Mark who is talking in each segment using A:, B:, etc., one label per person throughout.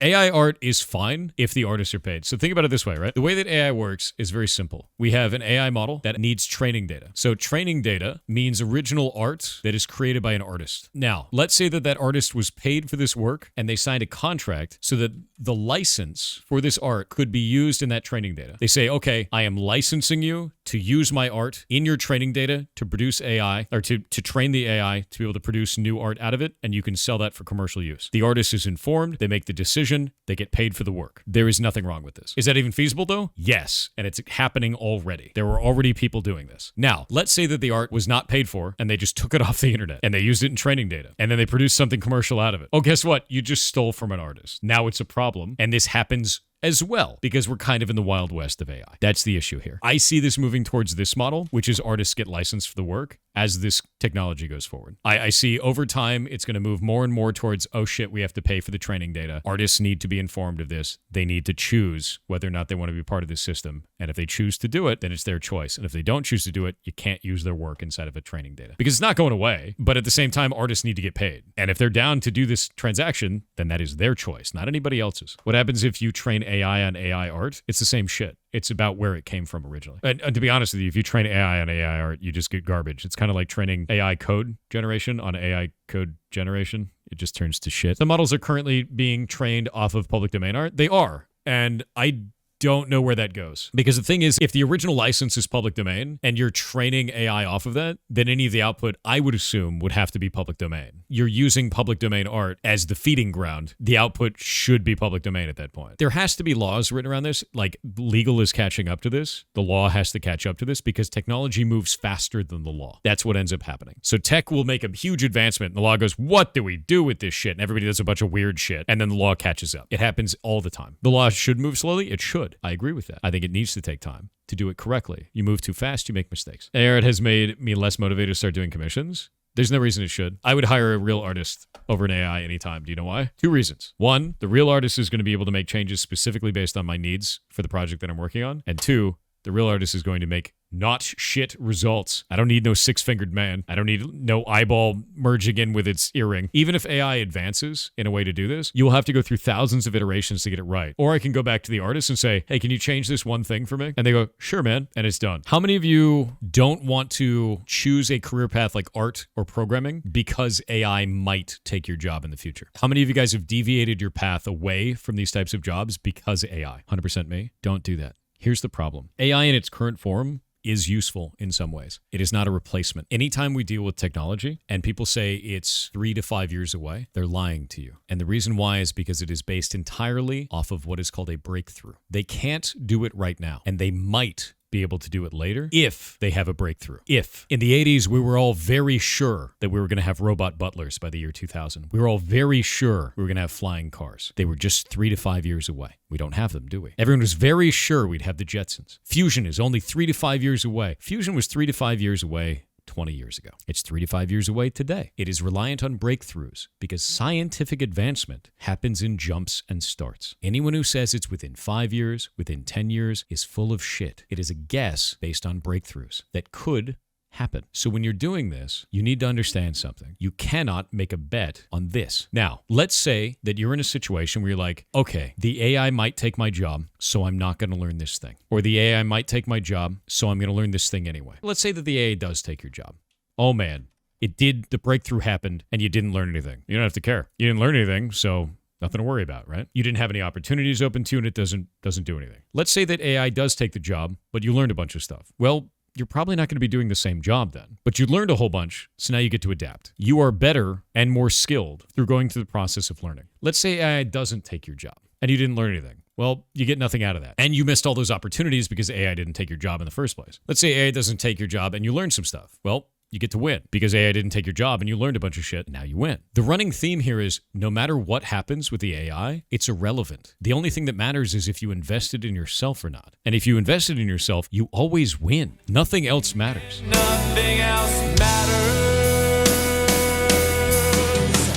A: AI art is fine if the artists are paid. So think about it this way, right? The way that AI works is very simple. We have an AI model that needs training data. So training data means original art that is created by an artist. Now, let's say that that artist was paid for this work and they signed a contract so that the license for this art could be used in that training data. They say, okay, I am licensing you to use my art in your training data to produce AI, or to train the AI to be able to produce new art out of it, and you can sell that for commercial use. The artist is informed, they make the decision, they get paid for the work. There is nothing wrong with this. Is that even feasible though? Yes, and it's happening already. There were already people doing this. Now, let's say that the art was not paid for and they just took it off the internet and they used it in training data and then they produced something commercial out of it. Oh, guess what? You just stole from an artist. Now it's a problem, and this happens as well, because we're kind of in the Wild West of AI. That's the issue here. I see this moving towards this model, which is artists get licensed for the work as this technology goes forward. I see over time, it's going to move more and more towards, oh shit, we have to pay for the training data. Artists need to be informed of this. They need to choose whether or not they want to be part of this system. And if they choose to do it, then it's their choice. And if they don't choose to do it, you can't use their work inside of a training data. Because it's not going away, but at the same time, artists need to get paid. And if they're down to do this transaction, then that is their choice, not anybody else's. What happens if you train AI on AI art? It's the same shit. It's about where it came from originally. And to be honest with you, if you train AI on AI art, you just get garbage. It's kind of like training AI code generation on AI code generation. It just turns to shit. The models are currently being trained off of public domain art. They are. And I don't know where that goes. Because the thing is, if the original license is public domain and you're training AI off of that, then any of the output, I would assume, would have to be public domain. You're using public domain art as the feeding ground. The output should be public domain at that point. There has to be laws written around this. Like, legal is catching up to this. The law has to catch up to this because technology moves faster than the law. That's what ends up happening. So tech will make a huge advancement and the law goes, what do we do with this shit? And everybody does a bunch of weird shit. And then the law catches up. It happens all the time. The law should move slowly. It should. I agree with that. I think it needs to take time to do it correctly. You move too fast, you make mistakes. AI has made me less motivated to start doing commissions. There's no reason it should. I would hire a real artist over an AI anytime. Do you know why? 2 reasons. 1, the real artist is going to be able to make changes specifically based on my needs for the project that I'm working on. And 2, the real artist is going to make not shit results. I don't need no 6-fingered man. I don't need no eyeball merging in with its earring. Even if AI advances in a way to do this, you will have to go through thousands of iterations to get it right. Or I can go back to the artist and say, hey, can you change this one thing for me? And they go, sure, man. And it's done. How many of you don't want to choose a career path like art or programming because AI might take your job in the future? How many of you guys have deviated your path away from these types of jobs because AI? 100% me. Don't do that. Here's the problem. AI in its current form is useful in some ways. It is not a replacement. Anytime we deal with technology and people say it's 3 to 5 years away, they're lying to you. And the reason why is because it is based entirely off of what is called a breakthrough. They can't do it right now, and they might be able to do it later if they have a breakthrough. If in the 80s, we were all very sure that we were going to have robot butlers by the year 2000. We were all very sure we were going to have flying cars. They were just 3 to 5 years away. We don't have them, do we? Everyone was very sure we'd have the Jetsons. Fusion is only 3 to 5 years away. Fusion was 3 to 5 years away 20 years ago. It's 3 to 5 years away today. It is reliant on breakthroughs because scientific advancement happens in jumps and starts. Anyone who says it's within 5 years, within 10 years, is full of shit. It is a guess based on breakthroughs that could happen. So when you're doing this, you need to understand something. You cannot make a bet on this. Now, let's say that you're in a situation where you're like, okay, the AI might take my job, so I'm not going to learn this thing. Or the AI might take my job, so I'm going to learn this thing anyway. Let's say that the AI does take your job. Oh man, it did, the breakthrough happened, and you didn't learn anything. You don't have to care. You didn't learn anything, so nothing to worry about, right? You didn't have any opportunities open to you, and it doesn't do anything. Let's say that AI does take the job, but you learned a bunch of stuff. Well, you're probably not going to be doing the same job then. But you learned a whole bunch, so now you get to adapt. You are better and more skilled through going through the process of learning. Let's say AI doesn't take your job, and you didn't learn anything. Well, you get nothing out of that. And you missed all those opportunities because AI didn't take your job in the first place. Let's say AI doesn't take your job, and you learn some stuff. Well, you get to win because AI didn't take your job and you learned a bunch of shit. And now you win. The running theme here is no matter what happens with the AI, it's irrelevant. The only thing that matters is if you invested in yourself or not. And if you invested in yourself, you always win. Nothing else matters.
B: Nothing else matters.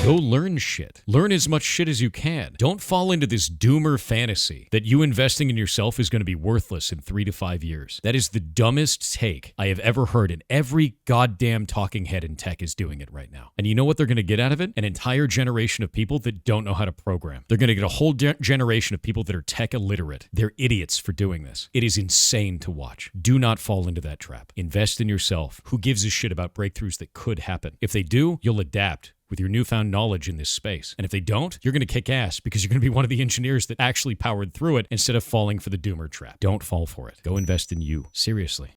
A: Go learn shit. Learn as much shit as you can. Don't fall into this doomer fantasy that you investing in yourself is going to be worthless in 3 to 5 years. That is the dumbest take I have ever heard, and every goddamn talking head in tech is doing it right now. And you know what they're going to get out of it? An entire generation of people that don't know how to program. They're going to get a whole generation of people that are tech illiterate. They're idiots for doing this. It is insane to watch. Do not fall into that trap. Invest in yourself. Who gives a shit about breakthroughs that could happen? If they do, you'll adapt with your newfound knowledge in this space. And if they don't, you're going to kick ass because you're going to be one of the engineers that actually powered through it instead of falling for the doomer trap. Don't fall for it. Go invest in you. Seriously.